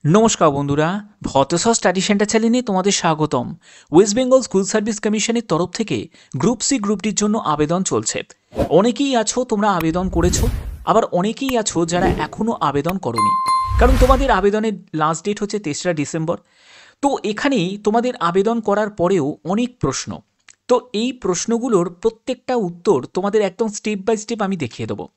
নমস্কার বন্ধুরা, ভট্টসহ study centre চ্যানেলে তোমাদের স্বাগতম। ওয়েস্ট বেঙ্গল স্কুল সার্ভিস কমিশনের তরফ থেকে গ্রুপ সি গ্রুপটির জন্য আবেদন চলছে। অনেকেই আছো তোমরা আবেদন করেছো, আবার অনেকেই আছো যারা এখনও আবেদন করোনি, কারণ তোমাদের আবেদনের লাস্ট ডেট হচ্ছে 3রা ডিসেম্বর। তো এখানে তোমাদের আবেদন করার পরেও অনেক প্রশ্ন, তো এই প্রশ্নগুলোর প্রত্যেকটা উত্তর তোমাদের একদম স্টেপ বাই স্টেপ আমি দেখিয়ে দেবো।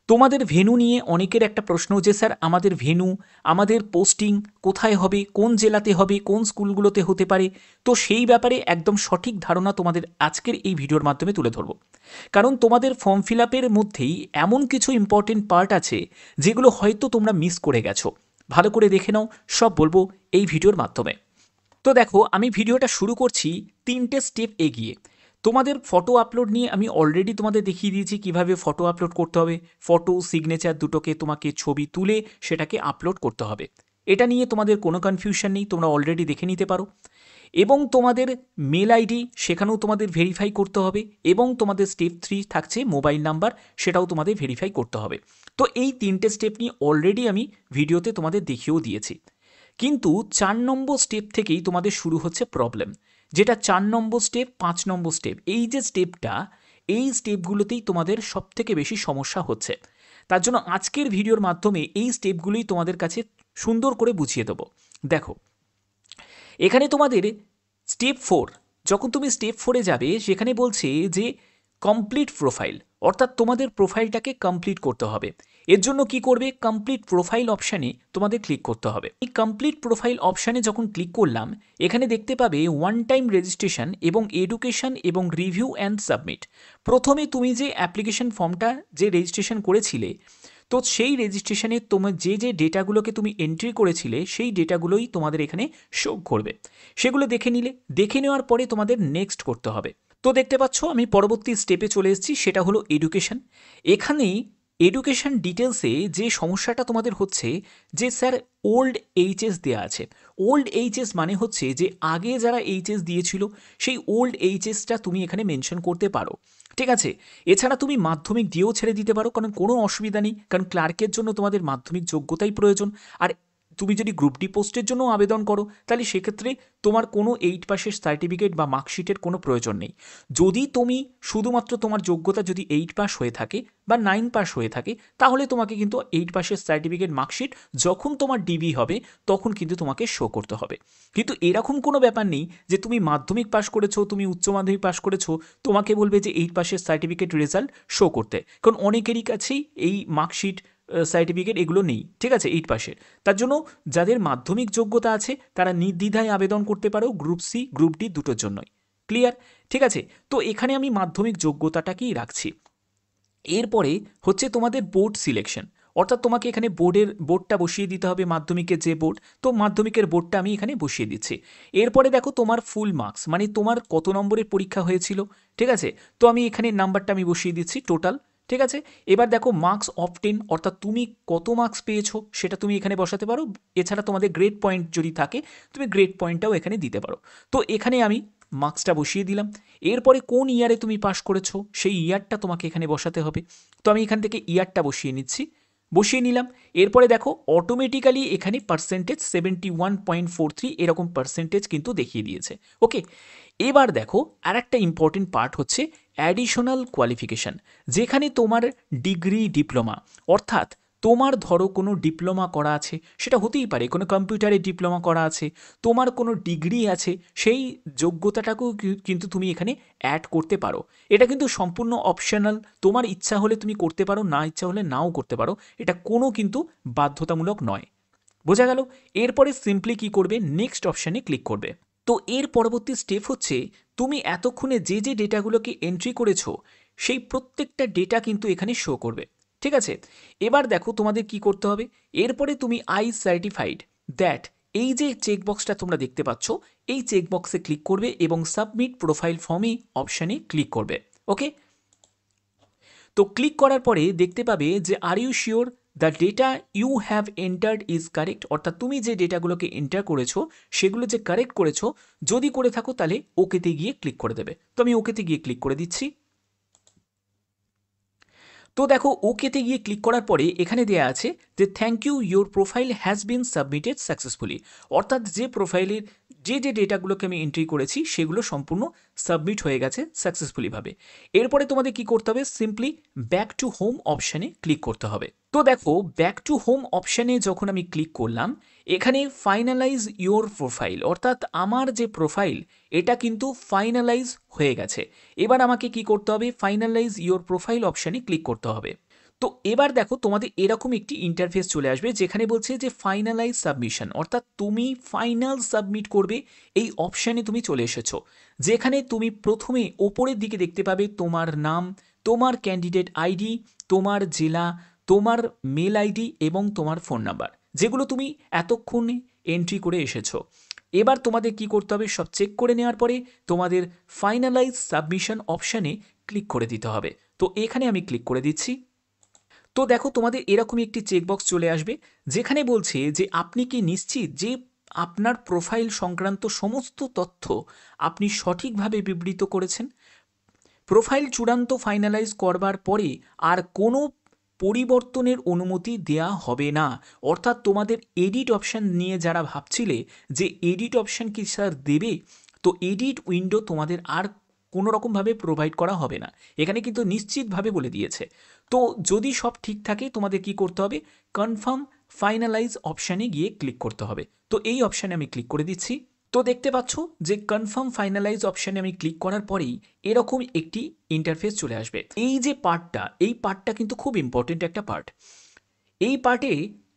তোমাদের ভেন্যু নিয়ে অনেকের একটা প্রশ্ন যে স্যার আমাদের ভেন্যু, আমাদের পোস্টিং কোথায় হবে, কোন জেলাতে হবে, কোন স্কুলগুলোতে হতে পারে। তো সেই ব্যাপারে একদম সঠিক ধারণা তোমাদের আজকের এই ভিডিওর মাধ্যমে তুলে ধরবো, কারণ তোমাদের ফর্ম ফিল আপের মধ্যেই এমন কিছু ইম্পর্টেন্ট পার্ট আছে যেগুলো হয়তো তোমরা মিস করে গেছো। ভালো করে দেখে নাও, সব বলবো এই ভিডিওর মাধ্যমে। তো দেখো, আমি ভিডিওটা শুরু করছি 3টে স্টেপ এগিয়ে। তোমাদের ফটো আপলোড নিয়ে আমি অলরেডি তোমাদের দেখিয়ে দিয়েছি কিভাবে ফটো আপলোড করতে হবে। ফটো সিগনেচার দুটোকে তোমাকে ছবি তুলে সেটাকে আপলোড করতে হবে। এটা নিয়ে তোমাদের কোনো কনফিউশন নেই, তোমরা অলরেডি দেখে নিতে পারো। এবং তোমাদের মেল আইডি সেখানেও তোমাদের ভেরিফাই করতে হবে, এবং তোমাদের স্টেপ 3 থাকছে মোবাইল নাম্বার, সেটাও তোমাদের ভেরিফাই করতে হবে। তো এই 3টে স্টেপ নিয়ে অলরেডি আমি ভিডিওতে তোমাদের দেখিয়েও দিয়েছি। কিন্তু 4 নম্বর স্টেপ থেকেই তোমাদের শুরু হচ্ছে প্রবলেম, যেটা 4 নম্বর স্টেপ, 5 নম্বর স্টেপ, এই যে স্টেপটা, এই স্টেপগুলোতেই তোমাদের সবথেকে বেশি সমস্যা হচ্ছে। তার জন্য আজকের ভিডিওর মাধ্যমে এই স্টেপগুলোই তোমাদের কাছে সুন্দর করে বুঝিয়ে দেবো। দেখো, এখানে তোমাদের স্টেপ 4, যখন তুমি স্টেপ 4-এ যাবে সেখানে বলছে যে কমপ্লিট প্রোফাইল, অর্থাৎ তোমাদের প্রোফাইলটাকে কমপ্লিট করতে হবে। এর জন্য কি করবে, কমপ্লিট প্রোফাইল অপশানে তোমাদের ক্লিক করতে হবে। এই কমপ্লিট প্রোফাইল অপশানে যখন ক্লিক করলাম, এখানে দেখতে পাবে ওয়ান টাইম রেজিস্ট্রেশন এবং এডুকেশন এবং রিভিউ অ্যান্ড সাবমিট। প্রথমে তুমি যে অ্যাপ্লিকেশন ফর্মটা যে রেজিস্ট্রেশন করেছিলে, তো সেই রেজিস্ট্রেশনে তোমার যে যে ডেটাগুলোকে তুমি এন্ট্রি করেছিলে সেই ডেটাগুলোই তোমাদের এখানে শো করবে। সেগুলো দেখে নিলে, দেখে নেওয়ার পরে তোমাদের নেক্সট করতে হবে। তো দেখতে পাচ্ছ আমি পরবর্তী স্টেপে চলে এসেছি, সেটা হলো এডুকেশন। এখানেই এডুকেশন ডিটেলসে যে সমস্যাটা তোমাদের হচ্ছে যে স্যার ওল্ড এইচএস দেওয়া আছে। ওল্ড এইচএস মানে হচ্ছে যে আগে যারা এইচএস দিয়েছিল সেই ওল্ড এইচএসটা তুমি এখানে মেনশন করতে পারো, ঠিক আছে। এছাড়া তুমি মাধ্যমিক দিয়েও ছেড়ে দিতে পারো, কারণ কোনো অসুবিধা নেই, কারণ ক্লার্কের জন্য তোমাদের মাধ্যমিক যোগ্যতাই প্রয়োজন। আর তুমি যদি গ্রুপ ডি পোস্টের জন্য আবেদন করো তাহলে সেক্ষেত্রে তোমার কোনো 8 পাসের সার্টিফিকেট বা মার্কশিটের কোনো প্রয়োজন নেই। যদি তুমি শুধুমাত্র তোমার যোগ্যতা যদি 8 পাস হয়ে থাকে বা 9 পাস হয়ে থাকে, তাহলে তোমাকে কিন্তু 8 পাসের সার্টিফিকেট মার্কশিট যখন তোমার ডিবি হবে তখন কিন্তু তোমাকে শো করতে হবে। কিন্তু এরকম কোনো ব্যাপার নেই যে তুমি মাধ্যমিক পাস করেছো, তুমি উচ্চ মাধ্যমিক পাস করেছো, তোমাকে বলবে যে 8 পাসের সার্টিফিকেট রেজাল্ট শো করতে, কারণ অনেকেরই কাছেই এই মার্কশিট সার্টিফিকেট এগুলো নেই, ঠিক আছে, 8 পাসের। তার জন্য যাদের মাধ্যমিক যোগ্যতা আছে তারা নির্দ্বিধায় আবেদন করতে পারো গ্রুপ সি গ্রুপ ডি দুটোর জন্যই। ক্লিয়ার? ঠিক আছে। তো এখানে আমি মাধ্যমিক যোগ্যতাটাকেই রাখছি। এরপরে হচ্ছে তোমাদের বোর্ড সিলেকশন, অর্থাৎ তোমাকে এখানে বোর্ডটা বসিয়ে দিতে হবে, মাধ্যমিকের যে বোর্ড, তো মাধ্যমিকের বোর্ডটা আমি এখানে বসিয়ে দিচ্ছি। এরপরে দেখো তোমার ফুল মার্কস, মানে তোমার কত নম্বরের পরীক্ষা হয়েছিল, ঠিক আছে। তো আমি এখানে নাম্বারটা আমি বসিয়ে দিচ্ছি টোটাল, ঠিক আছে। এবার দেখো মার্কস অফ 10, অর্থাৎ তুমি কত মার্কস পেয়েছো সেটা তুমি এখানে বসাতে পারো। এছাড়া তোমাদের গ্রেড পয়েন্ট যদি থাকে তুমি গ্রেড পয়েন্টটাও এখানে দিতে পারো। তো এখানে আমি মার্কসটা বসিয়ে দিলাম। এরপরে কোন ইয়ারে তুমি পাস করেছো সেই ইয়ারটা তোমাকে এখানে বসাতে হবে। তো আমি এখান থেকে ইয়ারটা বসিয়ে নিচ্ছি, বসিয়ে নিলাম। এরপরে দেখো অটোমেটিক্যালি এখানে পার্সেন্টেজ 71.43 এরকম পার্সেন্টেজ কিন্তু দেখিয়ে দিয়েছে। ওকে, এবার দেখো আর একটা ইম্পর্টেন্ট পার্ট হচ্ছে অ্যাডিশনাল কোয়ালিফিকেশান, যেখানে তোমার ডিগ্রি ডিপ্লোমা, অর্থাৎ তোমার ধরো কোনো ডিপ্লোমা করা আছে, সেটা হতেই পারে কোনো কম্পিউটারে ডিপ্লোমা করা আছে, তোমার কোনো ডিগ্রি আছে, সেই যোগ্যতাটাকেও কিন্তু তুমি এখানে অ্যাড করতে পারো। এটা কিন্তু সম্পূর্ণ অপশনাল, তোমার ইচ্ছা হলে তুমি করতে পারো, না ইচ্ছা হলে নাও করতে পারো, এটা কোনো কিন্তু বাধ্যতামূলক নয়। বোঝা গেল? এরপরে সিম্পলি কি করবে, নেক্সট অপশানে ক্লিক করবে। তো এর পরবর্তী স্টেপ হচ্ছে তুমি এতক্ষণে যে যে ডেটাগুলোকে এন্ট্রি করেছো সেই প্রত্যেকটা ডেটা কিন্তু এখানে শো করবে, ঠিক আছে। এবার দেখো তোমাদের কি করতে হবে। এরপরে তুমি আই সার্টিফাইড দ্যাট, এই যে চেকবক্সটা তোমরা দেখতে পাচ্ছ, এই চেকবক্সে ক্লিক করবে এবং সাবমিট প্রোফাইল ফর্মে অপশানে ক্লিক করবে। ওকে, তো ক্লিক করার পরে দেখতে পাবে যে are you sure the data you have entered is correct, অর্থাৎ তুমি যে ডেটাগুলোকে এন্টার করেছো সেগুলো যে কারেক্ট করেছো, যদি করে থাকো তাহলে ওকেতে গিয়ে ক্লিক করে দেবে। তো আমি ওকেতে গিয়ে ক্লিক করে দিচ্ছি। তো দেখো ওকেতে গিয়ে ক্লিক করার পরে এখানে দেয়া আছে যে thank you your profile has been submitted successfully, অর্থাৎ যে প্রোফাইলের যে ডেটাগুলোকে আমি এন্ট্রি করেছি সেগুলো সম্পূর্ণ সাবমিট হয়ে গেছে সাকসেসফুলিভাবে। এরপরে তোমাদের কি করতে হবে, সিম্পলি ব্যাক টু হোম অপশানে ক্লিক করতে হবে। তো দেখো ব্যাক টু হোম অপশানে যখন আমি ক্লিক করলাম, এখানে ফাইনালাইজ ইউর প্রোফাইল, অর্থাৎ আমার যে প্রোফাইল এটা কিন্তু ফাইনালাইজ হয়ে গেছে। এবার আমাকে কি করতে হবে, ফাইনালাইজ ইউর প্রোফাইল অপশানে ক্লিক করতে হবে। তো এবার দেখো তোমাদের এরকম একটি ইন্টারফেস চলে আসবে যেখানে বলছে যে ফাইনালাইজ সাবমিশন, অর্থাৎ তুমি ফাইনাল সাবমিট করবে এই অপশানে তুমি চলে এসেছো, যেখানে তুমি প্রথমে ওপরের দিকে দেখতে পাবে তোমার নাম, তোমার ক্যান্ডিডেট আইডি, তোমার জেলা, তোমার মেল আইডি এবং তোমার ফোন নাম্বার, যেগুলো তুমি এতক্ষণে এন্ট্রি করে এসেছো। এবার তোমাদের কি করতে হবে, সব চেক করে নেওয়ার পরে তোমাদের ফাইনালাইজ সাবমিশন অপশানে ক্লিক করে দিতে হবে। তো এখানে আমি ক্লিক করে দিচ্ছি। তো দেখো তোমাদের এরকমই একটি চেকবক্স চলে আসবে যেখানে বলছে যে আপনি কি নিশ্চিত যে আপনার প্রোফাইল সংক্রান্ত সমস্ত তথ্য আপনি সঠিকভাবে বিবৃত করেছেন। প্রোফাইল চূড়ান্ত ফাইনালাইজ করবার পরে আর কোনো পরিবর্তনের অনুমতি দেয়া হবে না, অর্থাৎ তোমাদের এডিট অপশান নিয়ে যারা ভাবছিলে যে এডিট অপশান কি স্যার দেবে, তো এডিট উইন্ডো তোমাদের আর কোনো রকমভাবে প্রোভাইড করা হবে না, এখানে কিন্তু নিশ্চিতভাবে বলে দিয়েছে। তো যদি সব ঠিক থাকে তোমাদের কি করতে হবে, কনফার্ম ফাইনালাইজ অপশানে গিয়ে ক্লিক করতে হবে। তো এই অপশানে আমি ক্লিক করে দিচ্ছি। তো দেখতে পাচ্ছ যে কনফার্ম ফাইনালাইজ অপশানে আমি ক্লিক করার পরেই এরকম একটি ইন্টারফেস চলে আসবে। এই যে পার্টটা, এই পার্টটা কিন্তু খুব ইম্পর্টেন্ট একটা পার্ট। এই পার্টে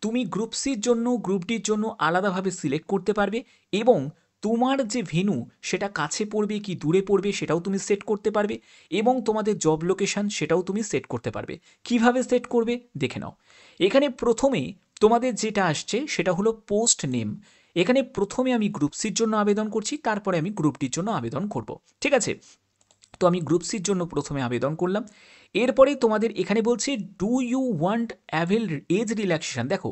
তুমি গ্রুপ সির জন্য, গ্রুপ ডির জন্য আলাদাভাবে সিলেক্ট করতে পারবে এবং তোমার যে ভেন্যু সেটা কাছে পড়বে কি দূরে পড়বে সেটাও তুমি সেট করতে পারবে এবং তোমাদের জব লোকেশন সেটাও তুমি সেট করতে পারবে। কিভাবে সেট করবে দেখে নাও। এখানে প্রথমে তোমাদের যেটা আসছে সেটা হলো পোস্ট নেম। এখানে প্রথমে আমি গ্রুপ সির জন্য আবেদন করছি, তারপরে আমি গ্রুপ ডির জন্য আবেদন করব, ঠিক আছে। তো আমি গ্রুপ সির জন্য প্রথমে আবেদন করলাম। এরপরে তোমাদের এখানে বলছে do you want avail as relaxation. দেখো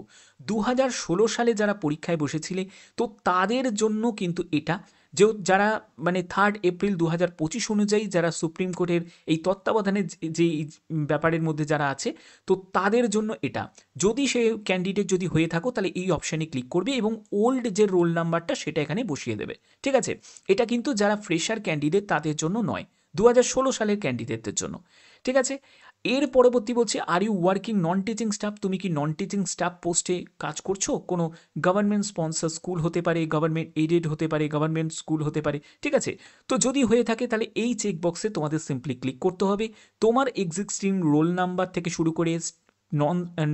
2016 সালে যারা পরীক্ষায় বসেছিলে তো তাদের জন্য কিন্তু এটা, যে যারা মানে 3 এপ্রিল 2025 অনুযায়ী যারা সুপ্রিম কোর্টের এই তত্ত্বাবধানে যে ব্যাপারের মধ্যে যারা আছে তো তাদের জন্য এটা। যদি সে ক্যান্ডিডেট যদি হয়ে থাকো তাহলে এই অপশানে ক্লিক করবে এবং ওল্ড যে রোল নাম্বারটা সেটা এখানে বসিয়ে দেবে, ঠিক আছে। এটা কিন্তু যারা ফ্রেশার ক্যান্ডিডেট তাদের জন্য নয়, 2016 সালের ক্যান্ডিডেটদের জন্য, ঠিক আছে। এর পরবর্তী বলছে are you working non teaching staff, তুমি কি নন টিচিং স্টাফ পোস্টে কাজ করছো, কোনো গভর্নমেন্ট স্পন্সর স্কুল হতে পারে, গভর্নমেন্ট এডেড হতে পারে, গভর্নমেন্ট স্কুল হতে পারে, ঠিক আছে। তো যদি হয়ে থাকে তাহলে এই চেকবক্সে তোমাদের সিম্পলি ক্লিক করতে হবে। তোমার এক্সিস্টিং রোল নাম্বার থেকে শুরু করে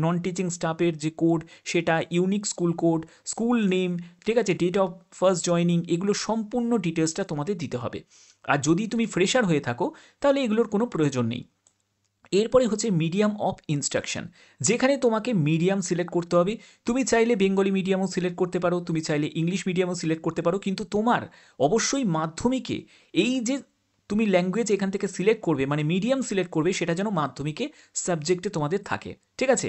নন টিচিং স্টাফের যে কোড সেটা, unique school code, school name, ঠিক আছে, ডেট অফ ফার্স্ট জয়নিং, এগুলো সম্পূর্ণ ডিটেলসটা তোমাদের দিতে হবে। আর যদি তুমি ফ্রেশার হয়ে থাকো তাহলে এগুলোর কোনো প্রয়োজন নেই। এরপরে হচ্ছে মিডিয়াম অফ ইনস্ট্রাকশন, যেখানে তোমাকে মিডিয়াম সিলেক্ট করতে হবে। তুমি চাইলে বেঙ্গলি মিডিয়ামও সিলেক্ট করতে পারো, তুমি চাইলে ইংলিশ মিডিয়ামও সিলেক্ট করতে পারো, কিন্তু তোমার অবশ্যই মাধ্যমিকে এই যে তুমি ল্যাঙ্গুয়েজ এখান থেকে সিলেক্ট করবে মানে মিডিয়াম সিলেক্ট করবে সেটা যেন মাধ্যমিকে সাবজেক্টে তোমাদের থাকে, ঠিক আছে।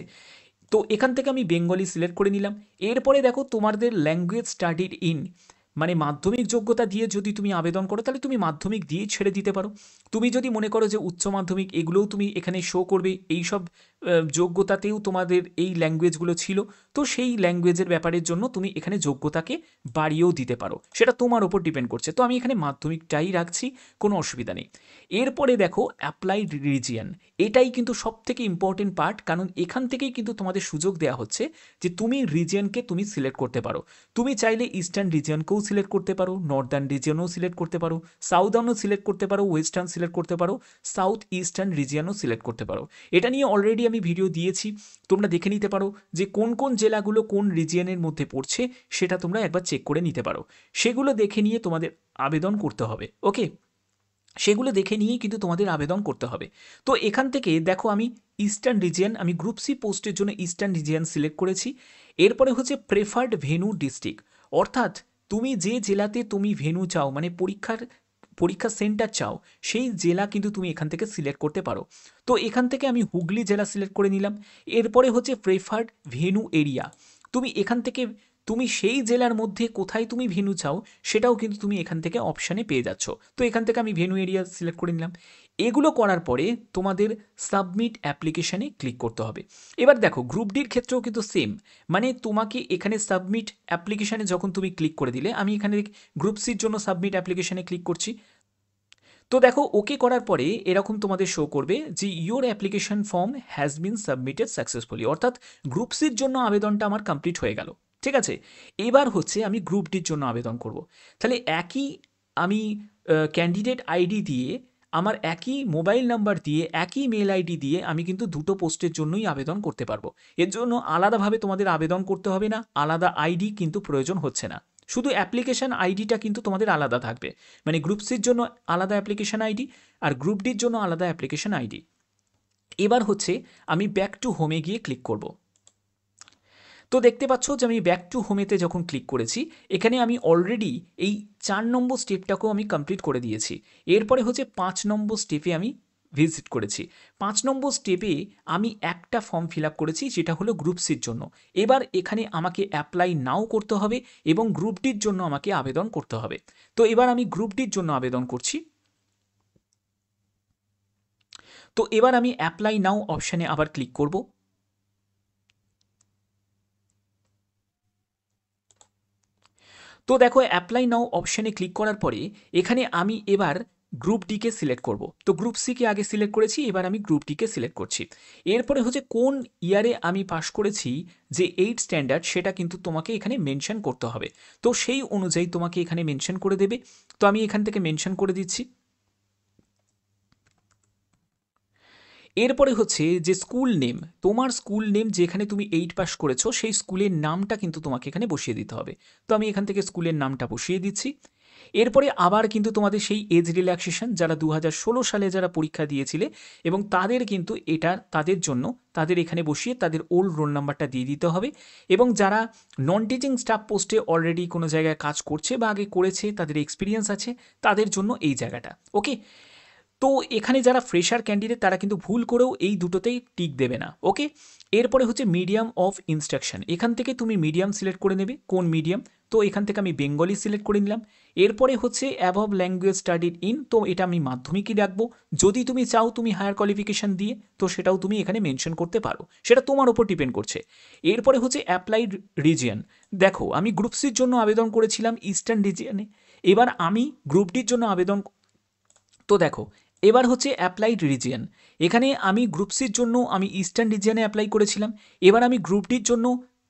তো এখান থেকে আমি বেঙ্গলি সিলেক্ট করে নিলাম। এরপরে দেখো তোমাদের ল্যাঙ্গুয়েজ স্টাডিড ইন মানে মাধ্যমিক যোগ্যতা দিয়ে যদি তুমি আবেদন করো তাহলে তুমি মাধ্যমিক দিয়েই ছেড়ে দিতে পারো। তুমি যদি মনে করো যে উচ্চ মাধ্যমিক এগুলোও তুমি এখানে শো করবে, এই সব যোগ্যতাতেও তোমাদের এই ল্যাঙ্গুয়েজগুলো ছিল, তো সেই ল্যাঙ্গুয়েজের ব্যাপারের জন্য তুমি এখানে যোগ্যতাকে বাড়িয়েও দিতে পারো, সেটা তোমার ওপর ডিপেন্ড করছে। তো আমি এখানে মাধ্যমিকটাই রাখছি, কোনো অসুবিধা নেই। এরপরে দেখো অ্যাপ্লাইড রিজিয়ন, এটাই কিন্তু সব থেকে ইম্পর্টেন্ট পার্ট, কারণ এখান থেকেই কিন্তু তোমাদের সুযোগ দেওয়া হচ্ছে যে তুমি রিজিয়নকে তুমি সিলেক্ট করতে পারো। তুমি চাইলে ইস্টার্ন রিজিয়নকেও সিলেক্ট করতে পারো, নর্দার্ন রিজিয়নও সিলেক্ট করতে পারো, সাউদার্নও সিলেক্ট করতে পারো, ওয়েস্টার্ন সিলেক্ট করতে পারো, সাউথ ইস্টার্ন রিজিয়নও সিলেক্ট করতে পারো। এটা নিয়ে অলরেডি আমি ভিডিও দিয়েছি, তোমরা দেখে নিতে পারো যে কোন কোন জেলাগুলো কোন রিজিয়নের মধ্যে পড়ছে সেটা তোমরা একবার চেক করে নিতে পারো। সেগুলো দেখে নিয়ে তোমাদের আবেদন করতে হবে, ওকে। সেগুলো দেখে নিয়েই কিন্তু তোমাদের আবেদন করতে হবে। তো এখান থেকে দেখো আমি ইস্টার্ন রিজিয়ন, আমি গ্রুপ সি পোস্টের জন্য ইস্টার্ন রিজিয়ন সিলেক্ট করেছি। এরপরে হচ্ছে প্রেফার্ড ভেন্যু ডিস্ট্রিক্ট, অর্থাৎ তুমি যে জেলাতে তুমি ভেন্যু চাও মানে পরীক্ষা সেন্টার চাও সেই জেলা কিন্তু তুমি এখান থেকে সিলেক্ট করতে পারো। তো এখান থেকে আমি হুগলি জেলা সিলেক্ট করে নিলাম। এরপরে হচ্ছে প্রেফার্ড ভেন্যু এরিয়া, তুমি এখান থেকে তুমি সেই জেলার মধ্যে কোথায় তুমি ভেন্যু চাও সেটাও কিন্তু তুমি এখান থেকে অপশানে পেয়ে যাচ্ছ। তো এখান থেকে আমি ভেন্যু এরিয়া সিলেক্ট করে নিলাম। এগুলো করার পরে তোমাদের সাবমিট অ্যাপ্লিকেশানে ক্লিক করতে হবে। এবার দেখো গ্রুপ ডির ক্ষেত্রেও কিন্তু সেম, মানে তোমাকে এখানে সাবমিট অ্যাপ্লিকেশানে যখন তুমি ক্লিক করে দিলে, আমি এখানে গ্রুপ সির জন্য সাবমিট অ্যাপ্লিকেশানে ক্লিক করছি। তো দেখো ওকে করার পরে এরকম তোমাদের শো করবে যে your application form has been submitted successfully, অর্থাৎ গ্রুপ সির জন্য আবেদনটা আমার কমপ্লিট হয়ে গেল। ঠিক আছে, এবার হচ্ছে আমি গ্রুপ ডির জন্য আবেদন করব। তাহলে একই আমি ক্যান্ডিডেট আইডি দিয়ে, আমার একই মোবাইল নাম্বার দিয়ে, একই মেল আইডি দিয়ে আমি কিন্তু দুটো পোস্টের জন্যই আবেদন করতে পারবো। এর জন্য আলাদাভাবে তোমাদের আবেদন করতে হবে না, আলাদা আইডি কিন্তু প্রয়োজন হচ্ছে না। শুধু অ্যাপ্লিকেশান আইডিটা কিন্তু তোমাদের আলাদা থাকবে, মানে গ্রুপ সির জন্য আলাদা অ্যাপ্লিকেশান আইডি আর গ্রুপ ডির জন্য আলাদা অ্যাপ্লিকেশান আইডি। এবার হচ্ছে আমি ব্যাক টু হোমে গিয়ে ক্লিক করব। তো দেখতে পাচ্ছ যে আমি ব্যাক টু হোমেতে যখন ক্লিক করেছি, এখানে আমি অলরেডি এই 4 নম্বর স্টেপটাকেও আমি কমপ্লিট করে দিয়েছি। এরপরে হচ্ছে 5 নম্বর স্টেপে আমি ভিজিট করেছি। 5 নম্বর স্টেপে আমি একটা ফর্ম ফিল আপ করেছি, যেটা হলো গ্রুপ সির জন্য। এবার এখানে আমাকে অ্যাপ্লাই নাও করতে হবে এবং গ্রুপ ডির জন্য আমাকে আবেদন করতে হবে। তো এবার আমি গ্রুপ ডির জন্য আবেদন করছি। তো এবার আমি অ্যাপ্লাই নাও অপশানে আবার ক্লিক করব। তো দেখো অ্যাপ্লাই নাও অপশানে ক্লিক করার পরে এখানে আমি এবার গ্রুপ ডিকে সিলেক্ট করব। তো গ্রুপ সিকে আগে সিলেক্ট করেছি, এবার আমি গ্রুপ ডিকে সিলেক্ট করছি। এরপরে হচ্ছে কোন ইয়ারে আমি পাস করেছি, যে 8 স্ট্যান্ডার্ড, সেটা কিন্তু তোমাকে এখানে মেনশন করতে হবে। তো সেই অনুযায়ী তোমাকে এখানে মেনশন করে দেবে। তো আমি এখান থেকে মেনশন করে দিচ্ছি। এরপরে হচ্ছে যে স্কুল নেম, তোমার স্কুল নেম যেখানে তুমি 8 পাস করেছো সেই স্কুলের নামটা কিন্তু তোমাকে এখানে বসিয়ে দিতে হবে। তো আমি এখান থেকে স্কুলের নামটা বসিয়ে দিচ্ছি। এরপরে আবার কিন্তু তোমাদের সেই এজ রিল্যাক্সেশন, যারা 2016 সালে যারা পরীক্ষা দিয়েছিলে এবং তাদের কিন্তু এটা তাদের জন্য তাদের এখানে বসিয়ে তাদের ওল্ড রোল নাম্বারটা দিয়ে দিতে হবে। এবং যারা নন টিচিং স্টাফ পোস্টে অলরেডি কোনো জায়গায় কাজ করছে বা আগে করেছে, তাদের এক্সপিরিয়েন্স আছে, তাদের জন্য এই জায়গাটা ওকে। তো এখানে যারা ফ্রেশার ক্যান্ডিডেট তারা কিন্তু ভুল করেও এই দুটোতেই টিক দেবে না, ওকে। এরপরে হচ্ছে মিডিয়াম অফ ইনস্ট্রাকশন, এখান থেকে তুমি মিডিয়াম সিলেক্ট করে নেবে, কোন মিডিয়াম। তো এখান থেকে আমি বেঙ্গলি সিলেক্ট করে নিলাম। এরপরে হচ্ছে অ্যাবভ ল্যাঙ্গুয়েজ স্টাডিড ইন, তো এটা আমি মাধ্যমিকই রাখবো। যদি তুমি চাও তুমি হায়ার কোয়ালিফিকেশন দিয়ে, তো সেটাও তুমি এখানে মেনশন করতে পারো, সেটা তোমার ওপর ডিপেন্ড করছে। এরপরে হচ্ছে অ্যাপ্লাইড রিজিয়ন, দেখো আমি গ্রুপ সির জন্য আবেদন করেছিলাম ইস্টার্ন রিজিয়নে, এবার আমি গ্রুপ ডির জন্য আবেদন। তো দেখো এবার হচ্ছে অ্যাপ্লাইড রিজিয়ন, এখানে আমি গ্রুপ সির জন্য আমি ইস্টার্ন রিজিয়নে অ্যাপ্লাই করেছিলাম, এবার আমি গ্রুপ ডির জন্য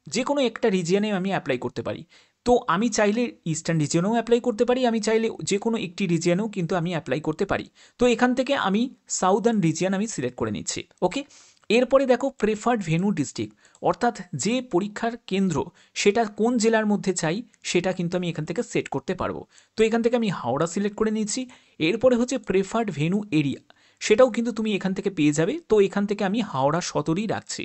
যে কোনো একটা রিজিয়নে আমি অ্যাপ্লাই করতে পারি। তো আমি চাইলে ইস্টার্ন রিজিয়নেও অ্যাপ্লাই করতে পারি, আমি চাইলে যে কোনো একটি রিজিয়নেও কিন্তু আমি অ্যাপ্লাই করতে পারি। তো এখান থেকে আমি সাউদার্ন রিজিয়ন আমি সিলেক্ট করে নিচ্ছি, ওকে। এরপরে দেখো প্রেফার্ড ভেন্যু ডিস্ট্রিক্ট, অর্থাৎ যে পরীক্ষার কেন্দ্র সেটা কোন জেলার মধ্যে চাই সেটা কিন্তু আমি এখান থেকে সেট করতে পারবো। তো এখান থেকে আমি হাওড়া সিলেক্ট করে নিচ্ছি। এরপরে হচ্ছে প্রেফার্ড ভেন্যু এরিয়া, সেটাও কিন্তু তুমি এখান থেকে পেয়ে যাবে। তো এখান থেকে আমি হাওড়া সদরই রাখছি।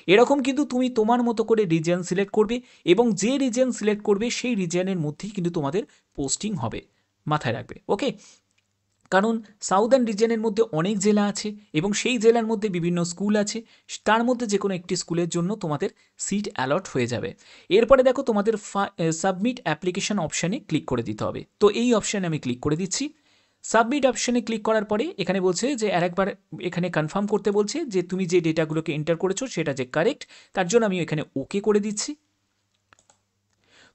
এরকম কিন্তু তুমি তোমার মতো করে রিজিয়ন সিলেক্ট করবে এবং যে রিজিয়ন সিলেক্ট করবে সেই রিজিয়নের মধ্যেই কিন্তু তোমাদের পোস্টিং হবে, মাথায় রাখবে, ওকে। কারণ সাউদার্ন রিজিয়নের মধ্যে অনেক জেলা আছে এবং সেই জেলার মধ্যে বিভিন্ন স্কুল আছে, তার মধ্যে যে কোনো একটি স্কুলের জন্য তোমাদের সিট অ্যালট হয়ে যাবে। এরপরে দেখো তোমাদের সাবমিট অ্যাপ্লিকেশন অপশানে ক্লিক করে দিতে হবে। তো এই অপশানে আমি ক্লিক করে দিচ্ছি। সাবমিট অপশানে ক্লিক করার পরে এখানে বলছে যে আরেকবার এখানে কনফার্ম করতে বলছে যে তুমি যে ডেটাগুলোকে এন্টার করেছো সেটা যে কারেক্ট, তার জন্য আমি এখানে ওকে করে দিচ্ছি।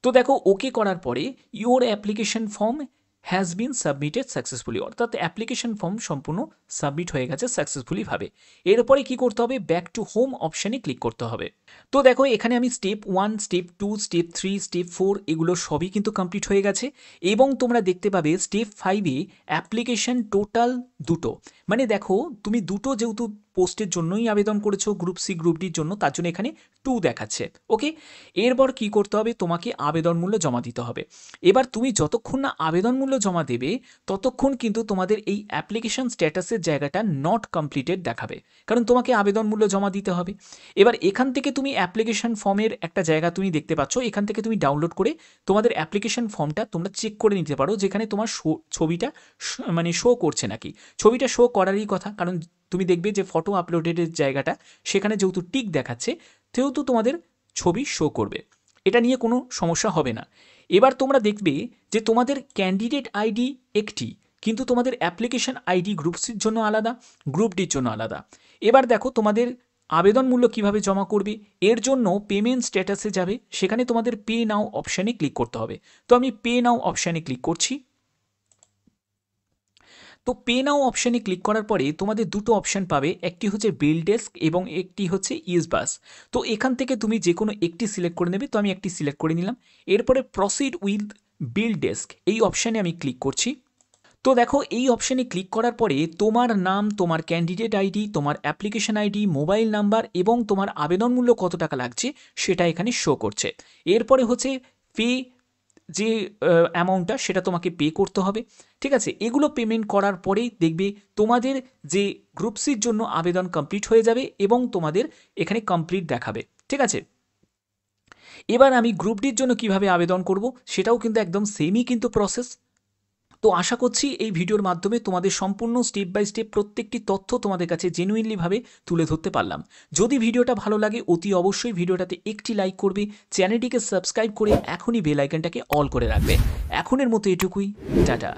তো দেখো ওকে করার পরে your application form has been submitted successfully, অর্থাৎ অ্যাপ্লিকেশন ফর্ম সম্পূর্ণ সাবমিট হয়ে গেছে সাকসেসফুলিভাবে। এরপরে কি করতে হবে, ব্যাক টু হোম অপশানে ক্লিক করতে হবে। তো দেখো এখানে আমি স্টেপ 1, স্টেপ 2, স্টেপ 3, স্টেপ 4 এগুলো সবই কিন্তু কমপ্লিট হয়ে গেছে। এবং তোমরা দেখতে পাবে স্টেপ 5-এ অ্যাপ্লিকেশন টোটাল দুটো, মানে দেখো তুমি দুটো যেহেতু পোস্টের জন্যই আবেদন করেছো গ্রুপ সি গ্রুপ ডির জন্য, তার জন্য এখানে 2 দেখাচ্ছে, ওকে। এরপর কি করতে হবে, তোমাকে আবেদন মূল্য জমা দিতে হবে। এবার তুমি যতক্ষণ না আবেদন মূল্য জমা দেবে ততক্ষণ কিন্তু তোমাদের এই অ্যাপ্লিকেশন স্ট্যাটাসের জায়গাটা নট কমপ্লিটেড দেখাবে, কারণ তোমাকে আবেদন মূল্য জমা দিতে হবে। এবার এখান থেকে তুমি অ্যাপ্লিকেশন ফর্মের একটা জায়গা তুমি দেখতে পাচ্ছ, এখান থেকে তুমি ডাউনলোড করে তোমাদের অ্যাপ্লিকেশন ফর্মটা তোমরা চেক করে নিতে পারো, যেখানে তোমার ছবিটা মানে শো করছে নাকি। ছবিটা শো করারই কথা, কারণ তুমি দেখবে যে ফটো আপলোডেডের জায়গাটা সেখানে যেহেতু টিক দেখাচ্ছে সেহেতু তোমাদের ছবি শো করবে। এটা নিয়ে কোনো সমস্যা হবে না। এবার তোমরা দেখবে যে তোমাদের ক্যান্ডিডেট আইডি একটি, কিন্তু তোমাদের অ্যাপ্লিকেশন আইডি গ্রুপ সির জন্য আলাদা, গ্রুপ ডির জন্য আলাদা। এবার দেখো তোমাদের আবেদন মূল্য কিভাবে জমা করবে। এর জন্য পেমেন্ট স্ট্যাটাসে যাবে, সেখানে তোমাদের পে নাও অপশানে ক্লিক করতে হবে। তো আমি পে নাও অপশানে ক্লিক করছি। তো পে নাও অপশানে ক্লিক করার পরে তোমাদের দুটো অপশান পাবে, একটি হচ্ছে বিল ডেস্ক এবং একটি হচ্ছে ইউজ বাস। তো এখান থেকে তুমি যে কোনো একটি সিলেক্ট করে নেবে। তো আমি একটি সিলেক্ট করে নিলাম। এরপরে প্রসিড উইথ বিল ডেস্ক এই অপশানে আমি ক্লিক করছি। তো দেখো এই অপশানে ক্লিক করার পরে তোমার নাম, তোমার ক্যান্ডিডেট আইডি, তোমার অ্যাপ্লিকেশন আইডি, মোবাইল নাম্বার এবং তোমার আবেদন মূল্য কত টাকা লাগছে সেটা এখানে শো করছে। এরপরে হচ্ছে পে, যে অ্যামাউন্টটা সেটা তোমাকে পে করতে হবে। ঠিক আছে, এগুলো পেমেন্ট করার পরেই দেখবে তোমাদের যে গ্রুপ সির জন্য আবেদন কমপ্লিট হয়ে যাবে এবং তোমাদের এখানে কমপ্লিট দেখাবে। ঠিক আছে, এবার আমি গ্রুপ ডির জন্য কিভাবে আবেদন করব সেটাও কিন্তু একদম সেমই কিন্তু প্রসেস। তো আশা করছি এই ভিডিওর মাধ্যমে তোমাদের সম্পূর্ণ স্টেপ বাই স্টেপ প্রত্যেকটি তথ্য তোমাদের কাছে জেনুইনলিভাবে তুলে ধরতে পারলাম। যদি ভিডিওটা ভালো লাগে অতি অবশ্যই ভিডিওটাতে একটি লাইক করবে, চ্যানেলটিকে সাবস্ক্রাইব করে এখনই বেল আইকনটাকে অল করে রাখবে। এখনের মতো এটুকুই, টাটা।